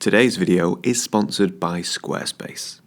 Today's video is sponsored by Squarespace.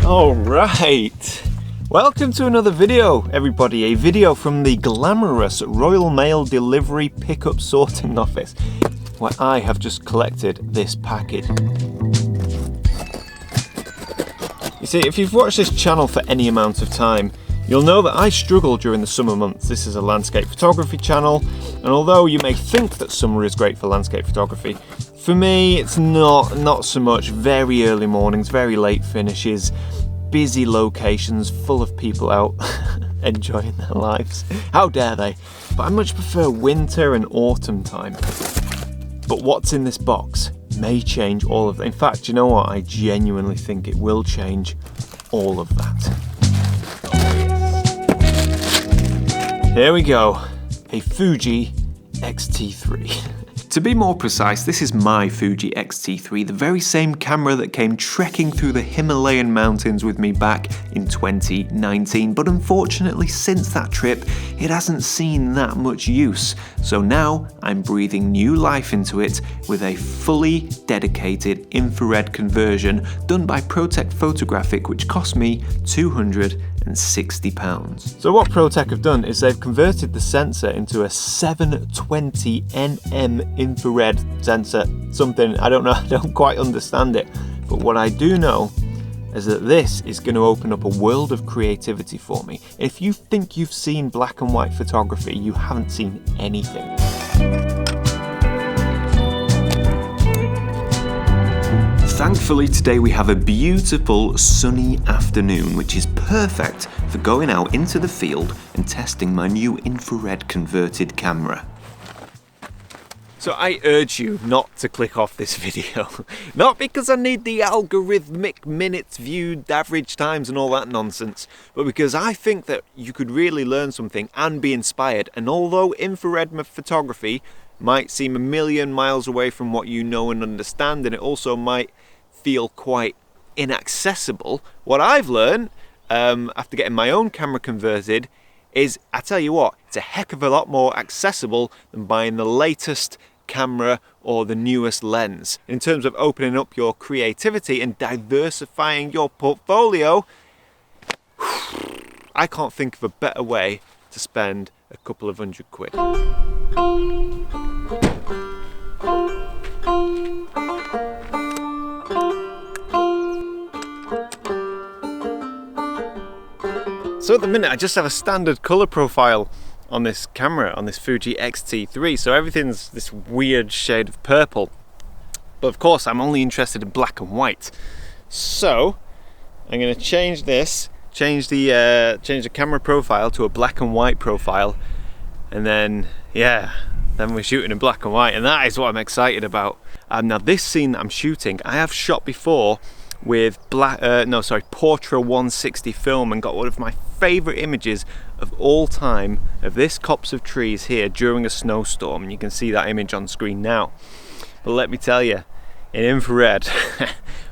Alright, welcome to another video everybody, a video from the glamorous Royal Mail Delivery Pickup Sorting Office, where I have just collected this package. You see, if you've watched this channel for any amount of time, you'll know that I struggle during the summer months. This is a landscape photography channel, and although you may think that summer is great for landscape photography, for me it's not so much. Very early mornings, very late finishes, busy locations full of people out enjoying their lives. How dare they? But I much prefer winter and autumn time. But what's in this box may change all of that. In fact, you know what? I genuinely think it will change all of that. Here we go, a Fuji X-T3. To be more precise, this is my Fuji X-T3, the very same camera that came trekking through the Himalayan mountains with me back in 2019, but unfortunately since that trip, it hasn't seen that much use. So now I'm breathing new life into it with a fully dedicated infrared conversion done by ProTech Photographic, which cost me £260. So what ProTech have done is they've converted the sensor into a 720nm infrared sensor, something, I don't know, I don't quite understand it, but what I do know is that this is going to open up a world of creativity for me. If you think you've seen black and white photography, you haven't seen anything. Thankfully today we have a beautiful sunny afternoon, which is perfect for going out into the field and testing my new infrared converted camera. So I urge you not to click off this video. Not because I need the algorithmic minutes viewed, average times and all that nonsense, but because I think that you could really learn something and be inspired. And although infrared photography might seem a million miles away from what you know and understand, and it also might feel quite inaccessible, what I've learned after getting my own camera converted is, I tell you what, it's a heck of a lot more accessible than buying the latest camera or the newest lens. In terms of opening up your creativity and diversifying your portfolio, I can't think of a better way to spend a couple of £100. So at the minute I just have a standard colour profile on this camera, on this Fuji X-T3, so everything's this weird shade of purple. But of course I'm only interested in black and white. So I'm going to change this, change the camera profile to a black and white profile, and then then we're shooting in black and white, and that is what I'm excited about. Now this scene that I'm shooting, I have shot before with Portra 160 film and got one of my favourite images of all time of this copse of trees here during a snowstorm, and you can see that image on screen now. But let me tell you, in infrared,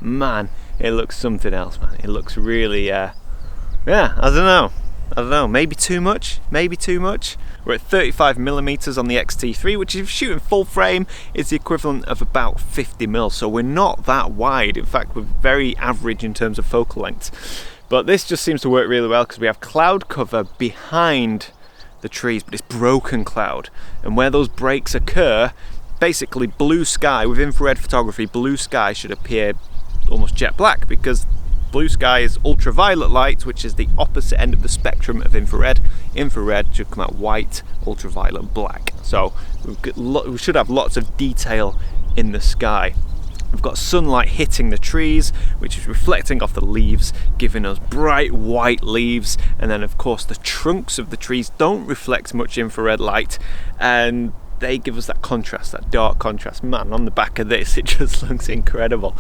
man, it looks something else, man. It looks really, I don't know, maybe too much. We're at 35mm on the X-T3, which if shooting full frame is the equivalent of about 50mm, so we're not that wide. In fact, we're very average in terms of focal length. But this just seems to work really well because we have cloud cover behind the trees, but it's broken cloud. And where those breaks occur, basically blue sky, with infrared photography, blue sky should appear almost jet black, because blue sky is ultraviolet light, which is the opposite end of the spectrum of infrared. Infrared should come out white, ultraviolet black. So we should have lots of detail in the sky. We've got sunlight hitting the trees, which is reflecting off the leaves, giving us bright white leaves. And then of course the trunks of the trees don't reflect much infrared light, and they give us that contrast, that dark contrast. Man, on the back of this, it just looks incredible.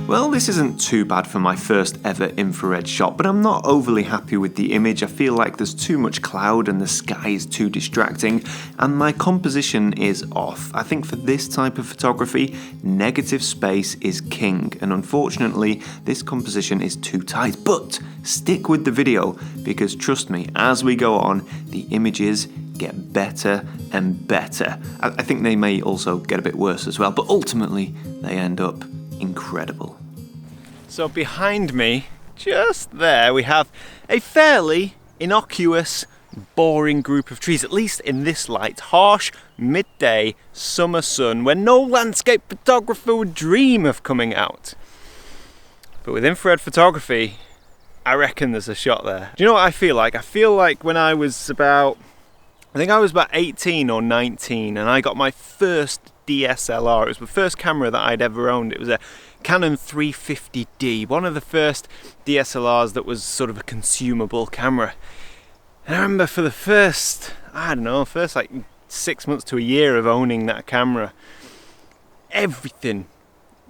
Well, this isn't too bad for my first ever infrared shot, but I'm not overly happy with the image. I feel like there's too much cloud and the sky is too distracting, and my composition is off. I think for this type of photography, negative space is king, and unfortunately, this composition is too tight. But stick with the video, because trust me, as we go on, the images get better and better. I think they may also get a bit worse as well, but ultimately, they end up incredible. So behind me, just there, we have a fairly innocuous, boring group of trees, at least in this light. Harsh, midday, summer sun, where no landscape photographer would dream of coming out. But with infrared photography, I reckon there's a shot there. Do you know what I feel like? I feel like when I was about 18 or 19, and I got my first DSLR. It was the first camera that I'd ever owned. It was a Canon 350D, one of the first DSLRs that was sort of a consumable camera. And I remember for the first like 6 months to a year of owning that camera, everything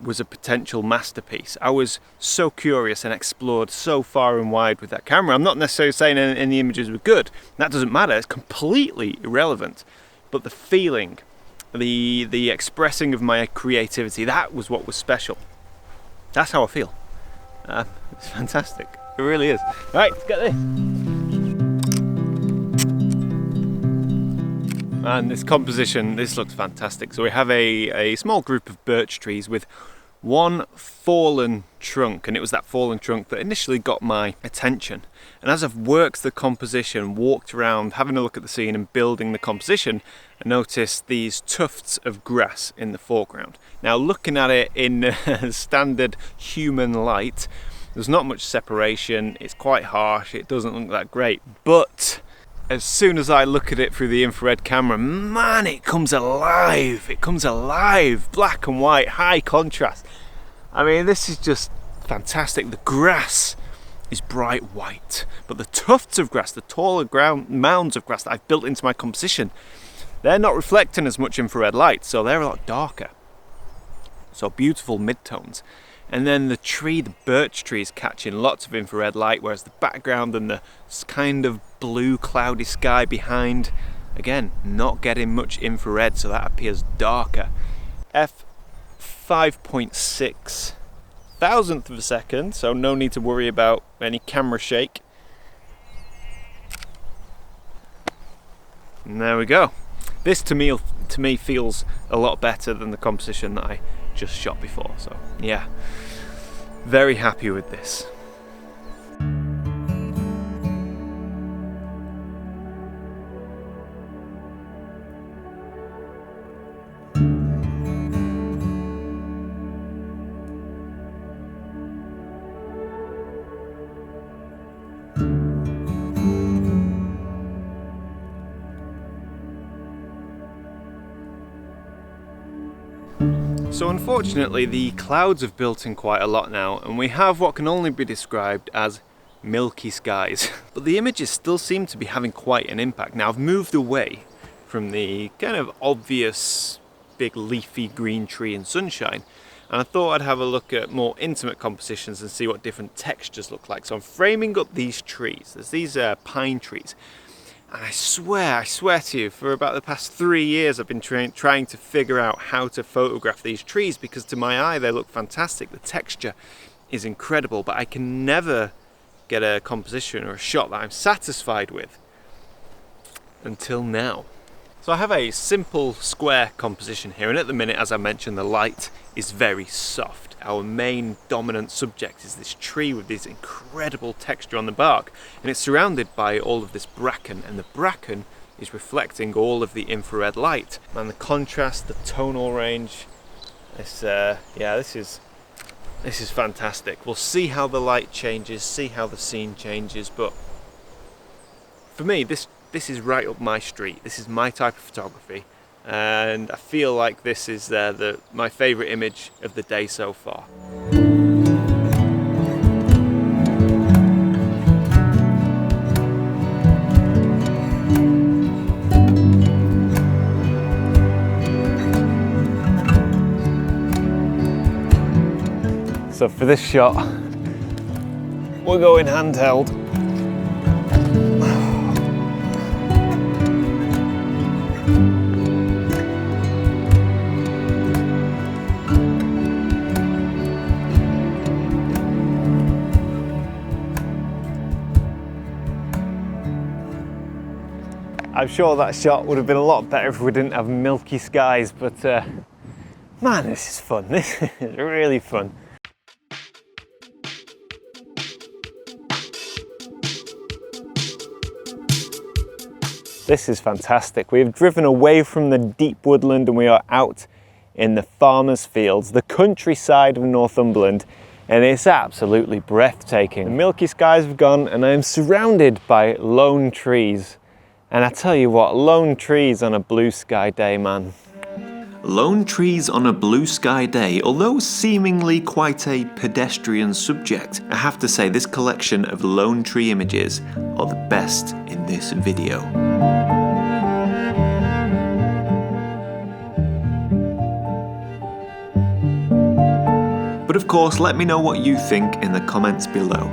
was a potential masterpiece. I was so curious and explored so far and wide with that camera. I'm not necessarily saying any images were good. That doesn't matter. It's completely irrelevant. But the feeling, the expressing of my creativity, that was what was special. That's how I feel. It's fantastic. It really is. Right, let's get this. And this composition, this looks fantastic. So we have a small group of birch trees with one fallen trunk, and it was that fallen trunk that initially got my attention. And as I've worked the composition, walked around, having a look at the scene and building the composition, I noticed these tufts of grass in the foreground. Now, looking at it in standard human light, there's not much separation, it's quite harsh, it doesn't look that great, but as soon as I look at it through the infrared camera, man, it comes alive. It comes alive. Black and white, high contrast. I mean, this is just fantastic. The grass is bright white, but the tufts of grass, the taller mounds of grass that I've built into my composition, they're not reflecting as much infrared light, so they're a lot darker. So beautiful midtones. And then the tree, the birch tree, is catching lots of infrared light, whereas the background and the kind of blue cloudy sky behind, again, not getting much infrared, so that appears darker. f5.6 thousandth of a second, so no need to worry about any camera shake. And there we go. This to me feels a lot better than the composition that I just shot before, so yeah, very happy with this. So unfortunately, the clouds have built in quite a lot now, and we have what can only be described as milky skies. But the images still seem to be having quite an impact. Now, I've moved away from the kind of obvious big leafy green tree and sunshine, and I thought I'd have a look at more intimate compositions and see what different textures look like. So I'm framing up these trees. There's these pine trees. And I swear to you, for about the past 3 years I've been trying to figure out how to photograph these trees, because to my eye they look fantastic, the texture is incredible, but I can never get a composition or a shot that I'm satisfied with until now. So I have a simple square composition here, and at the minute, as I mentioned, the light is very soft. Our main dominant subject is this tree with this incredible texture on the bark, and it's surrounded by all of this bracken, and the bracken is reflecting all of the infrared light. And the contrast, the tonal range, this is fantastic. We'll see how the light changes, see how the scene changes, but for me, this is right up my street. This is my type of photography, and I feel like this is my favourite image of the day so far. So for this shot, we're going handheld. I'm sure that shot would have been a lot better if we didn't have milky skies, but man, this is fun. This is really fun. This is fantastic. We've driven away from the deep woodland and we are out in the farmers' fields, the countryside of Northumberland, and it's absolutely breathtaking. The milky skies have gone and I'm surrounded by lone trees. And I tell you what, lone trees on a blue sky day, man. Lone trees on a blue sky day, although seemingly quite a pedestrian subject, I have to say this collection of lone tree images are the best in this video. But of course, let me know what you think in the comments below.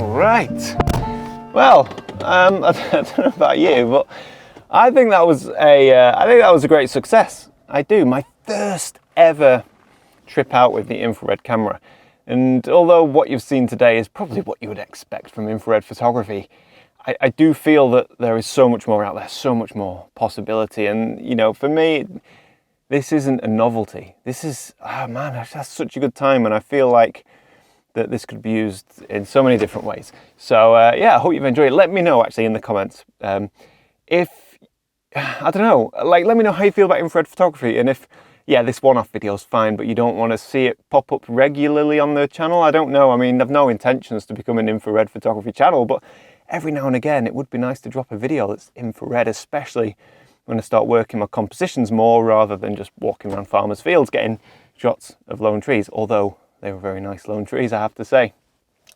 Right. Well, I don't know about you, but I think that was a great success. I do. My first ever trip out with the infrared camera. And although what you've seen today is probably what you would expect from infrared photography, I do feel that there is so much more out there, so much more possibility. And, you know, for me, this isn't a novelty. This is, oh man, I've had such a good time, and I feel like that this could be used in so many different ways. So yeah, I hope you've enjoyed it. Let me know actually in the comments if, I don't know, like let me know how you feel about infrared photography, and if, yeah, this one-off video is fine, but you don't want to see it pop up regularly on the channel. I don't know. I mean, I've no intentions to become an infrared photography channel, but every now and again, it would be nice to drop a video that's infrared, especially when I start working my compositions more rather than just walking around farmers' fields getting shots of lone trees, although they were very nice lone trees, I have to say.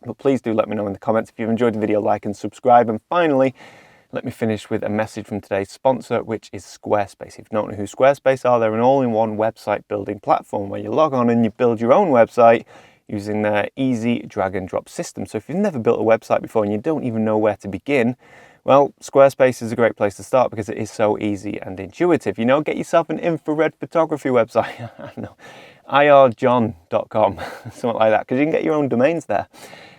But please do let me know in the comments if you've enjoyed the video, like and subscribe. And finally, let me finish with a message from today's sponsor, which is Squarespace. If you don't know who Squarespace are, they're an all-in-one website building platform where you log on and you build your own website using their easy drag and drop system. So if you've never built a website before and you don't even know where to begin, well, Squarespace is a great place to start because it is so easy and intuitive. You know, get yourself an infrared photography website. I don't know, irjohn.com, something like that, because you can get your own domains there.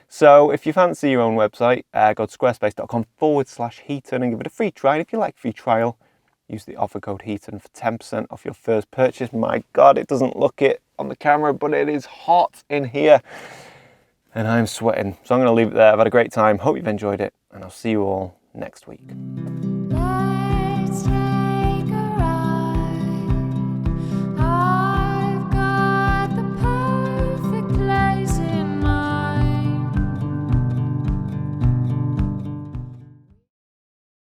So if you fancy your own website, go to squarespace.com/Hetun and give it a free try. And if you like free trial, use the offer code Hetun for 10% off your first purchase. My God, it doesn't look it on the camera, but it is hot in here and I'm sweating. So I'm going to leave it there. I've had a great time. Hope you've enjoyed it, and I'll see you all next week.